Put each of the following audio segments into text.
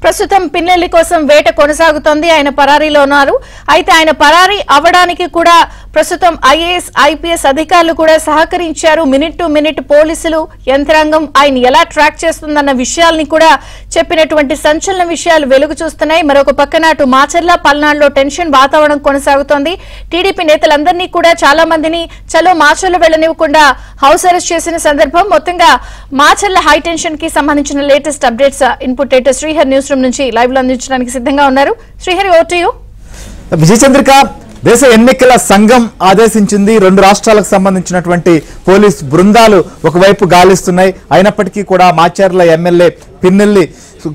ప్రస్తుతం పిన్నెల్లి కోసం వేట కొనసాగుతోంది. ఆయన పరారీలో ఉన్నారు. అయితే ఆయన పరారీ అవడానికి కూడా ప్రస్తుతం ఐఏఎస్ ఐపీఎస్ అధికారులు కూడా సహకరించారు. మినిట్ టు మినిట్ పోలీసులు యంత్రాంగం ఆయన ఎలా ట్రాక్ చేస్తుందన్న విషయాల్ని కూడా చెప్పినటువంటి సంచలన విషయాలు వెలుగు చూస్తున్నాయి. మరొక పక్కన అటు మాచర్ల పల్నాడులో టెన్షన్ వాతావరణం కొనసాగుతోంది. టీడీపీ నేతలందరినీ కూడా చాలా మందిని చలో మాచర్ల వెళ్లనివ్వకుండా హౌస్ అరెస్ట్ చేసిన సందర్భం. మొత్తంగా మాచర్ల హై టెన్షన్ కి సంబంధించిన లేటెస్ట్ అప్డేట్స్ ఇన్పుట్ రేటర్ శ్రీహరి న్యూస్ రూమ్ నుంచి లైవ్ లో అందించడానికి సిద్ధంగా ఉన్నారు. Srihari, over to you. Vijayachandrika, దేశ ఎన్నికల సంఘం ఆదేశించింది. 2 రాష్ట్రాలకు సంబంధించినటువంటి పోలీస్ బృందాలు ఒకవైపు గాలిస్తున్నాయి. అయినప్పటికీ కూడా మాచర్ల ఎమ్మెల్యే పిన్నెల్లి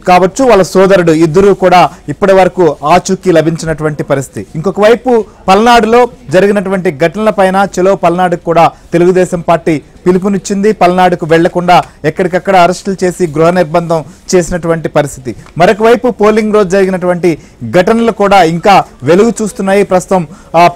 కావచ్చు, వాళ్ళ సోదరుడు ఇద్దరు కూడా ఇప్పటి వరకు ఆచూకీ లభించినటువంటి పరిస్థితి. ఇంకొక వైపు పల్నాడులో జరిగినటువంటి ఘటనలపైన చలో పల్నాడుకు కూడా తెలుగుదేశం పార్టీ పిలుపునిచ్చింది. పల్నాడుకు వెళ్లకుండా ఎక్కడికక్కడ అరెస్టులు చేసి గృహ నిర్బంధం చేసినటువంటి పరిస్థితి. మరొక వైపు పోలింగ్ రోజు జరిగినటువంటి ఘటనలు కూడా ఇంకా వెలుగు చూస్తున్నాయి. ప్రస్తుతం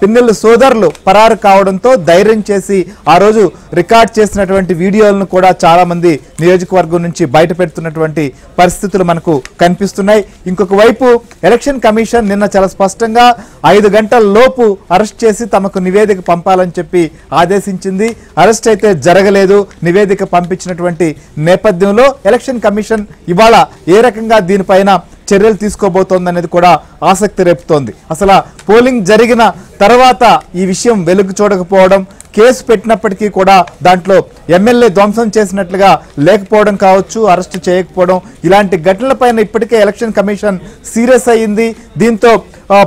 పిన్నెల్లి సోదరులు పరారు కావడంతో ధైర్యం చేసి ఆ రోజు రికార్డ్ చేసినటువంటి వీడియోలను కూడా చాలా మంది నియోజకవర్గం నుంచి బయట పెడుతున్నటువంటి పరిస్థితులు మనకు కనిపిస్తున్నాయి. ఇంకొక వైపు ఎలక్షన్ కమిషన్ నిన్న చాలా స్పష్టంగా 5 గంటల లోపు అరెస్ట్ చేసి తమకు నివేదిక పంపాలని చెప్పి ఆదేశించింది. అరెస్ట్ అయితే జరగలేదు. నివేదిక పంపించినటువంటి నేపథ్యంలో ఎలక్షన్ కమిషన్ ఇవాళ ఏ రకంగా దీనిపైన చర్యలు తీసుకోబోతోందనేది కూడా ఆసక్తి రేపుతోంది. అసలు పోలింగ్ జరిగిన తర్వాత ఈ విషయం వెలుగు చూడకపోవడం, కేసు పెట్టినప్పటికీ కూడా దాంట్లో ఎమ్మెల్యే ధ్వంసం చేసినట్లుగా లేకపోవడం కావచ్చు, అరెస్ట్ చేయకపోవడం, ఇలాంటి ఘటనలపైన ఇప్పటికే ఎలక్షన్ కమిషన్ సీరియస్ అయ్యింది. దీంతో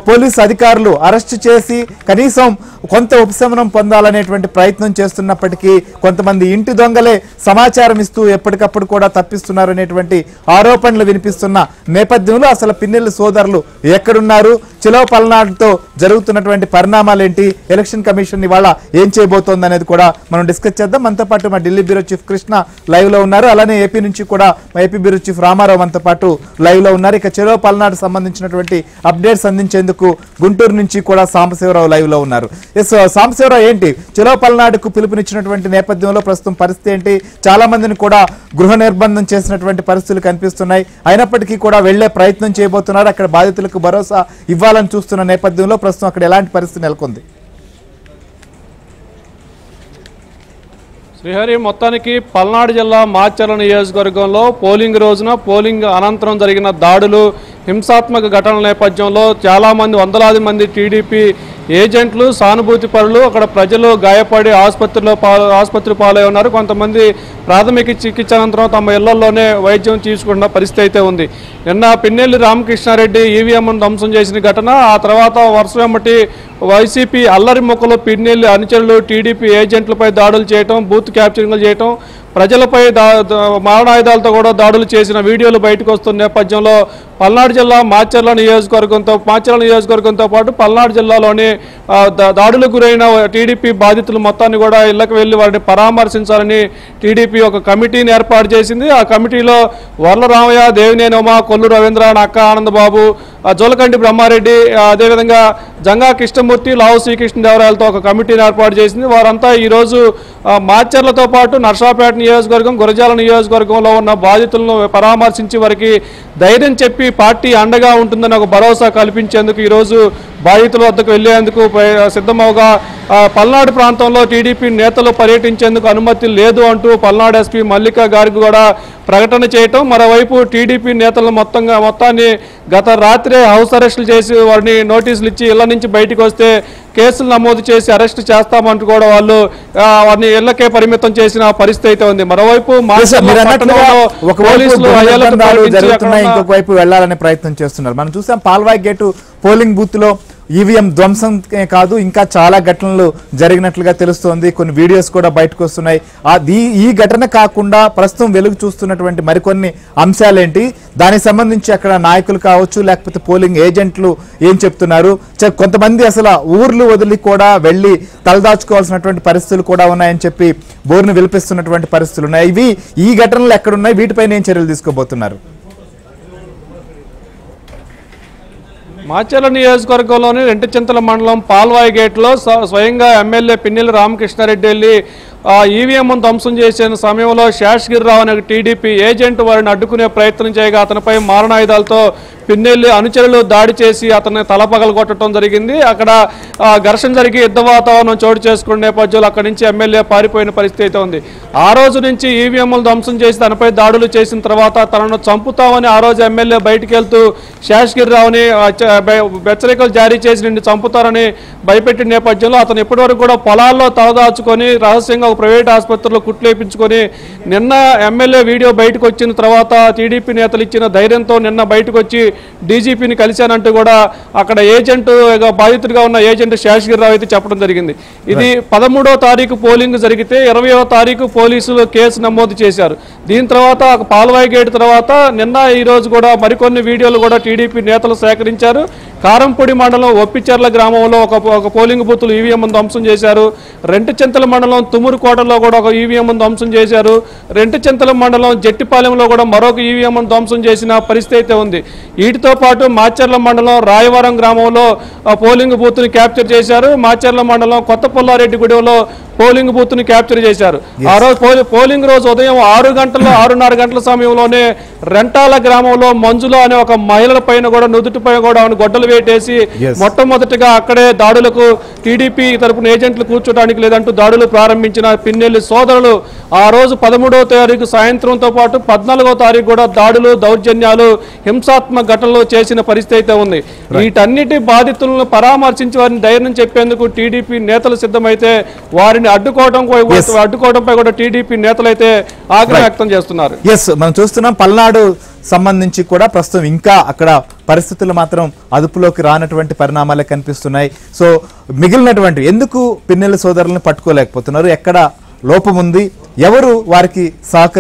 పోలీసు అధికారులు అరెస్ట్ చేసి కనీసం కొంత ఉపశమనం పొందాలనేటువంటి ప్రయత్నం చేస్తున్నప్పటికీ కొంతమంది ఇంటి దొంగలే సమాచారం ఇస్తూ ఎప్పటికప్పుడు కూడా తప్పిస్తున్నారు అనేటువంటి ఆరోపణలు వినిపిస్తున్న నేపథ్యంలో అసలు పిన్నెల్లి సోదరులు ఎక్కడున్నారు, చలో పల్నాడుతో జరుగుతున్నటువంటి పరిణామాలు ఏంటి, ఎలక్షన్ కమిషన్ ఇవాళ ఏం చేయబోతోంది అనేది కూడా మనం డిస్కస్ చేద్దాం. మనతో పాటు మా Delhi bureau chief Krishna live లో ఉన్నారు. అలానే ఏపీ నుంచి కూడా మా ఏపీ బ్యూరో చీఫ్ రామారావు మనతో పాటు లైవ్ లో ఉన్నారు. ఇక చలో పల్నాడు సంబంధించినటువంటి అప్డేట్స్ అందించేందుకు గుంటూరు నుంచి కూడా సాంబశివరావు లైవ్ లో ఉన్నారు. సాంబశివరావు, ఏంటి చలో పల్నాడుకు పిలుపునిచ్చినటువంటి నేపథ్యంలో ప్రస్తుతం పరిస్థితి ఏంటి? చాలా మందిని కూడా గృహ నిర్బంధం చేసినటువంటి పరిస్థితులు కనిపిస్తున్నాయి. అయినప్పటికీ కూడా వెళ్లే ప్రయత్నం చేయబోతున్నారు. అక్కడ బాధితులకు భరోసా ఇవ్వాలని చూస్తున్న నేపథ్యంలో ప్రస్తుతం అక్కడ ఎలాంటి పరిస్థితి నెలకొంది? శ్రీహరి, మొత్తానికి పల్నాడు జిల్లా మాచర్ల నియోజకవర్గంలో పోలింగ్ రోజున పోలింగ్ అనంతరం జరిగిన దాడులు, హింసాత్మక ఘటనల నేపథ్యంలో చాలామంది, వందలాది మంది టీడీపీ ఏజెంట్లు, సానుభూతి పరులు అక్కడ ప్రజలు గాయపడి ఆసుపత్రి పాలై ఉన్నారు. కొంతమంది ప్రాథమిక చికిత్స అనంతరం తమ ఇళ్లలోనే వైద్యం తీసుకున్న పరిస్థితి అయితే ఉంది. నిన్న పిన్నెల్లి రామకృష్ణారెడ్డి ఈవీఎంను ధ్వంసం చేసిన ఘటన, ఆ తర్వాత వరుస వెంబటి వైసీపీ అల్లరి మొక్కలు పిన్నెల్లి అనుచరులు టీడీపీ ఏజెంట్లపై దాడులు చేయటం, బూత్ క్యాప్చరింగ్లు చేయటం, ప్రజలపై మారణాయుధాలతో కూడా దాడులు చేసిన వీడియోలు బయటకు వస్తున్న నేపథ్యంలో పల్నాడు జిల్లా మాచర్ల నియోజకవర్గంతో పాటు పల్నాడు జిల్లాలోని దాడులకు గురైన టీడీపీ బాధితులు మొత్తాన్ని కూడా ఇళ్లకు వెళ్లి వారిని పరామర్శించాలని టీడీపీ ఒక కమిటీని ఏర్పాటు చేసింది. ఆ కమిటీలో వర్ల రామయ్య, దేవినేని ఉమ, కొల్లు రవీంద్ర, నక్క ఆనందబాబు, జోలకంటి బ్రహ్మారెడ్డి, అదేవిధంగా జంగా కృష్ణమూర్తి, లావు శ్రీకృష్ణదేవరాయలతో ఒక కమిటీని ఏర్పాటు చేసింది. వారంతా ఈరోజు మాచర్లతో పాటు నర్సాపేట నియోజకవర్గం, గురజాల నియోజకవర్గంలో ఉన్న బాధితులను పరామర్శించి వారికి ధైర్యం చెప్పి పార్టీ అండగా ఉంటుందని ఒక భరోసా కల్పించేందుకు ఈరోజు బాధితుల వద్దకు వెళ్లేందుకు సిద్ధమవగా పల్నాడు ప్రాంతంలో టీడీపీ నేతలు పర్యటించేందుకు అనుమతి లేదు అంటూ పల్నాడు ఎస్పీ మల్లికా గారికి కూడా ప్రకటన చేయటం, మరోవైపు టీడీపీ నేతలు మొత్తాన్ని గత రాత్రే హౌస్ అరెస్టులు చేసి వారిని నోటీసులు ఇచ్చి ఇళ్ల నుంచి బయటకు వస్తే కేసులు నమోదు చేసి అరెస్టు చేస్తామంటూ కూడా వాళ్ళు వారిని ఇళ్లకే పరిమితం చేసిన పరిస్థితి అయితే ఉంది. మరోవైపు ఇంకొక వైపు వెళ్లాలనే ప్రయత్నం చేస్తున్నారు. మనం చూసాం పాల్వాయి గేటు పోలింగ్ బూత్ లో ఈవీఎం ధ్వంసం కాదు, ఇంకా చాలా ఘటనలు జరిగినట్లుగా తెలుస్తోంది. కొన్ని వీడియోస్ కూడా బయటకు వస్తున్నాయి. ఈ ఘటన కాకుండా ప్రస్తుతం వెలుగు చూస్తున్నటువంటి మరికొన్ని అంశాలేంటి, దానికి సంబంధించి అక్కడ నాయకులు కావచ్చు లేకపోతే పోలింగ్ ఏజెంట్లు ఏం చెప్తున్నారు? కొంతమంది అసలు ఊర్లు వదిలి కూడా వెళ్లి తలదాచుకోవాల్సినటువంటి పరిస్థితులు కూడా ఉన్నాయని చెప్పి బోర్ను విలిపిస్తున్నటువంటి పరిస్థితులు ఉన్నాయి. ఈ ఘటనలు ఎక్కడున్నాయి? వీటిపైన ఏం చర్యలు తీసుకోబోతున్నారు? మాచర్ల నియోజకవర్గంలోని రెంటచింతల మండలం పాల్వాయి గేట్లో స్వయంగా ఎమ్మెల్యే పిన్నెల్లి రామకృష్ణారెడ్డి వెళ్ళి ఈవీఎం ధ్వంసం చేసిన సమయంలో శేషగిరిరావు అనే టీడీపీ ఏజెంట్ వారిని అడ్డుకునే ప్రయత్నం చేయగా అతనిపై మారణాయుధాలతో పిన్నెల్లి అనుచరులు దాడి చేసి అతన్ని తలపగలు కొట్టడం జరిగింది. అక్కడ ఘర్షణ జరిగి యుద్ధ వాతావరణం చోటు చేసుకునే నేపథ్యంలో అక్కడి నుంచి ఎమ్మెల్యే పారిపోయిన పరిస్థితి అయితే ఉంది. ఆ రోజు నుంచి ఈవీఎంలు ధ్వంసం చేసి తనపై దాడులు చేసిన తర్వాత తనను చంపుతామని ఆ రోజు ఎమ్మెల్యే బయటికి వెళ్తూ శేషగిరిరావుని హెచ్చరికలు జారీ చేసి నిన్ను చంపుతారని భయపెట్టిన నేపథ్యంలో అతను ఇప్పటివరకు కూడా పొలాల్లో తలదాచుకొని రహస్యంగా ఒక ప్రైవేట్ ఆసుపత్రిలో కుట్లేపించుకొని నిన్న ఎమ్మెల్యే వీడియో బయటకు వచ్చిన తర్వాత టీడీపీ నేతలు ఇచ్చిన ధైర్యంతో నిన్న బయటకు వచ్చి డీజీపీని కలిశానంటూ కూడా అక్కడ ఏజెంట్ బాధితుడిగా ఉన్న ఏజెంట్ శేషగిరిరావు అయితే చెప్పడం జరిగింది. ఇది 13వ తారీఖు పోలింగ్ జరిగితే 20వ తారీఖు పోలీసులు కేసు నమోదు చేశారు. దీని తర్వాత పాల్వాయి గేట్ తర్వాత నిన్న ఈ రోజు కూడా మరికొన్ని వీడియోలు కూడా టీడీపీ నేతలు సేకరించారు. కారంపొడి మండలం ఒప్పిచెర్ల గ్రామంలో ఒక పోలింగ్ బూత్లు ఈవీఎం ధ్వంసం చేశారు. రెంటచింతల మండలం తుమురుకోటలో కూడా ఒక ఈవీఎం ధ్వంసం చేశారు. రెంటచింతల మండలం జట్టిపాలెంలో కూడా మరొక ఈవీఎం ధ్వంసం చేసిన పరిస్థితి అయితే ఉంది. వీటితో పాటు మాచర్ల మండలం రాయవరం గ్రామంలో పోలింగ్ బూత్ని క్యాప్చర్ చేశారు. మాచర్ల మండలం కొత్త పుల్లారెడ్డిగూడెంలో పోలింగ్ బూత్ ని క్యాప్చర్ చేశారు. ఆ రోజు పోలింగ్ రోజు ఉదయం 6:30 గంటల సమయంలోనే రెంటాల గ్రామంలో మంజుల అనే ఒక మహిళల పైన కూడా నుదుటిపై కూడా గొడ్డలు వేటేసి మొట్టమొదటిగా అక్కడే దాడులకు టీడీపీ తరపున ఏజెంట్లు కూర్చోడానికి లేదంటూ దాడులు ప్రారంభించిన పిన్నెల్లి సోదరులు ఆ రోజు 13వ తారీఖు సాయంత్రంతో పాటు 14వ తారీఖు కూడా దాడులు దౌర్జన్యాలు హింసాత్మక ఘటనలు చేసిన పరిస్థితి అయితే ఉంది. వీటన్నిటి బాధితులను పరామర్శించి వారిని ధైర్యం చెప్పేందుకు టీడీపీ నేతలు సిద్ధమైతే వారిని అడ్డుకోవడంపై కూడా టీడీపీ నేతలైతే ఆగ్రహం వ్యక్తం చేస్తున్నారు. మనం చూస్తున్నాం పల్నాడు సంబంధించి కూడా ప్రస్తుతం ఇంకా అక్కడ పరిస్థితులు మాత్రం అదుపులోకి రానటువంటి పరిణామాలే కనిపిస్తున్నాయి. సో మిగిలినటువంటి ఎందుకు పిన్నెల్లి సోదరులను పట్టుకోలేకపోతున్నారు, ఎక్కడ లోపం ఉంది, ఎవరు వారికి సహకరి